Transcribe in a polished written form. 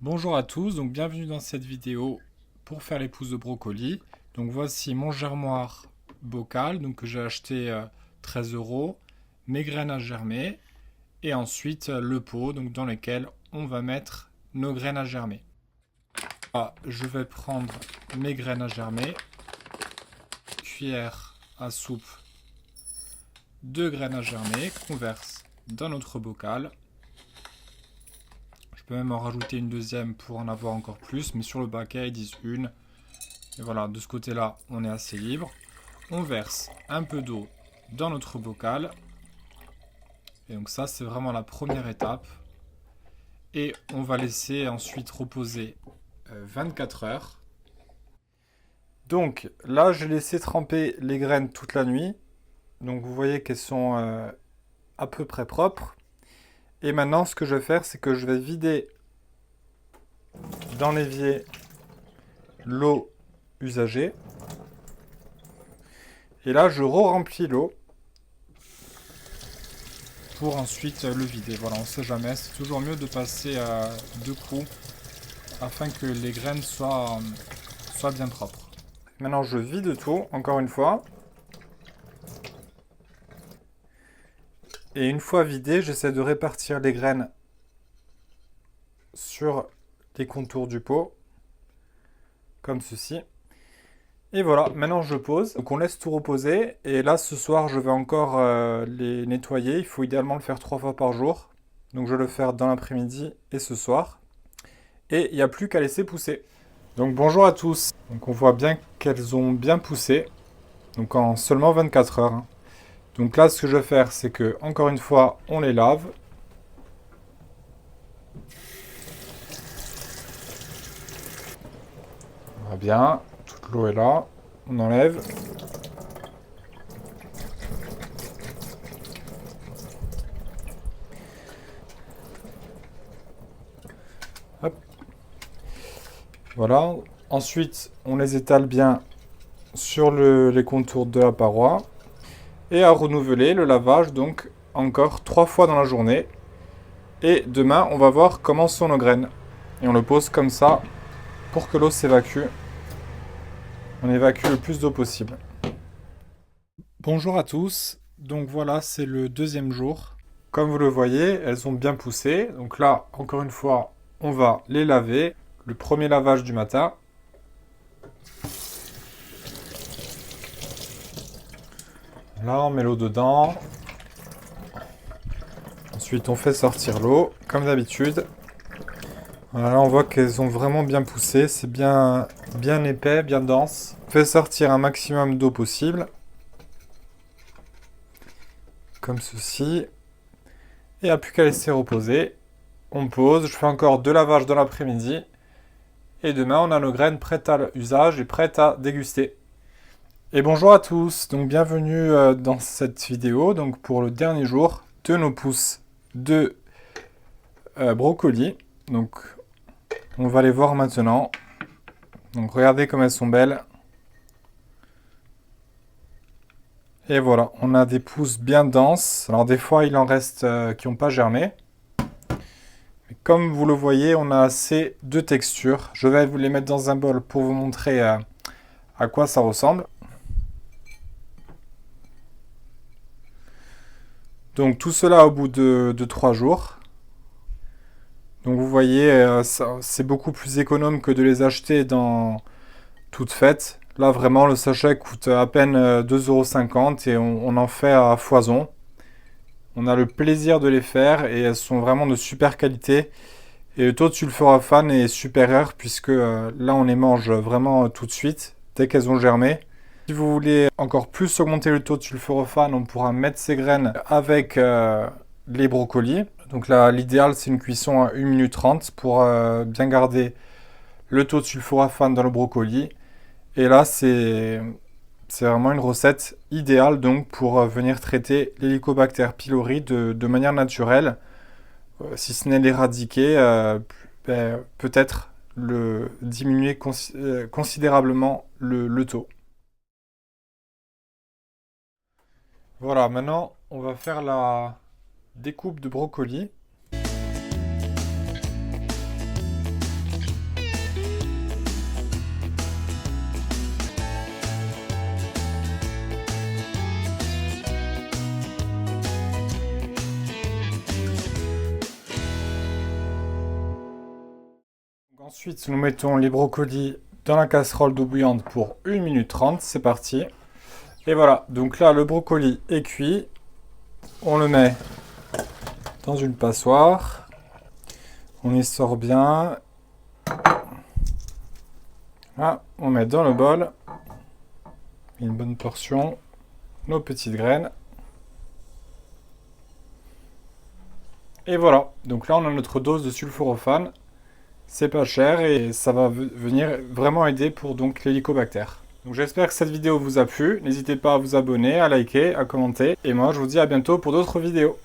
Bonjour à tous, donc bienvenue dans cette vidéo pour faire les pousses de brocoli. Donc voici mon germoir bocal donc que j'ai acheté 13 euros, mes graines à germer et ensuite le pot donc dans lequel on va mettre nos graines à germer. Je vais prendre mes graines à germer, cuillère à soupe de graines à germer qu'on verse dans notre bocal. Je peux même en rajouter une deuxième pour en avoir encore plus, mais sur le paquet ils disent une. Et voilà, de ce côté-là, on est assez libre. On verse un peu d'eau dans notre bocal. Et donc ça, c'est vraiment la première étape. Et on va laisser ensuite reposer 24 heures. Donc là, j'ai laissé tremper les graines toute la nuit. Donc vous voyez qu'elles sont à peu près propres. Et maintenant, ce que je vais faire, c'est que je vais vider dans l'évier l'eau usagée. Et là, je re-remplis l'eau pour ensuite le vider. Voilà, on ne sait jamais, c'est toujours mieux de passer deux coups afin que les graines soient bien propres. Maintenant, je vide tout, encore une fois. Et une fois vidé, j'essaie de répartir les graines sur les contours du pot, comme ceci. Et voilà, maintenant je pose. Donc on laisse tout reposer. Et là, ce soir, je vais encore les nettoyer. Il faut idéalement le faire 3 fois par jour. Donc je vais le faire dans l'après-midi et ce soir. Et il n'y a plus qu'à laisser pousser. Donc bonjour à tous. Donc on voit bien qu'elles ont bien poussé. Donc en seulement 24 heures. Donc là, ce que je vais faire, c'est que, encore une fois, on les lave. On va bien. Toute l'eau est là. On enlève. Hop. Voilà. Ensuite, on les étale bien sur les contours de la paroi. Et à renouveler le lavage, donc, encore 3 fois dans la journée. Et demain, on va voir comment sont nos graines. Et on le pose comme ça pour que l'eau s'évacue. On évacue le plus d'eau possible. Bonjour à tous. Donc voilà, c'est le deuxième jour. Comme vous le voyez, elles ont bien poussé. Donc là, encore une fois, on va les laver. Le premier lavage du matin. Là, on met l'eau dedans. Ensuite, on fait sortir l'eau, comme d'habitude. Voilà, là, on voit qu'elles ont vraiment bien poussé. C'est bien épais, bien dense. On fait sortir un maximum d'eau possible. Comme ceci. Et il n'y a plus qu'à laisser reposer. On pose. Je fais encore 2 lavages dans l'après-midi. Et demain, on a nos graines prêtes à l'usage et prêtes à déguster. Et bonjour à tous, donc bienvenue dans cette vidéo donc pour le dernier jour de nos pousses de brocoli. Donc on va les voir maintenant. Donc regardez comme elles sont belles. Et voilà, on a des pousses bien denses. Alors des fois il en reste qui n'ont pas germé. Mais comme vous le voyez, on a assez de texture. Je vais vous les mettre dans un bol pour vous montrer à quoi ça ressemble. Donc tout cela au bout de 3 jours. Donc vous voyez, c'est beaucoup plus économe que de les acheter dans toutes faites. Là vraiment le sachet coûte à peine 2,50 € et on en fait à foison. On a le plaisir de les faire et elles sont vraiment de super qualité. Et le taux de sulforaphane est supérieur puisque là on les mange vraiment tout de suite dès qu'elles ont germé. Si vous voulez encore plus augmenter le taux de sulforaphane, on pourra mettre ces graines avec les brocolis. Donc là, l'idéal, c'est une cuisson à 1 minute 30 pour bien garder le taux de sulforaphane dans le brocoli. Et là, c'est vraiment une recette idéale donc pour venir traiter l'Helicobacter pylori de manière naturelle. Si ce n'est l'éradiquer, peut-être le diminuer considérablement le taux. Voilà, maintenant, on va faire la découpe de brocoli. Ensuite, nous mettons les brocolis dans la casserole d'eau bouillante pour 1 minute 30. C'est parti. Et voilà, donc là, le brocoli est cuit. On le met dans une passoire. On y sort bien. Là, on met dans le bol une bonne portion, nos petites graines. Et voilà, donc là on a notre dose de sulforaphane. C'est pas cher et ça va venir vraiment aider pour donc l'hélicobactère. Donc j'espère que cette vidéo vous a plu. N'hésitez pas à vous abonner, à liker, à commenter. Et moi je vous dis à bientôt pour d'autres vidéos.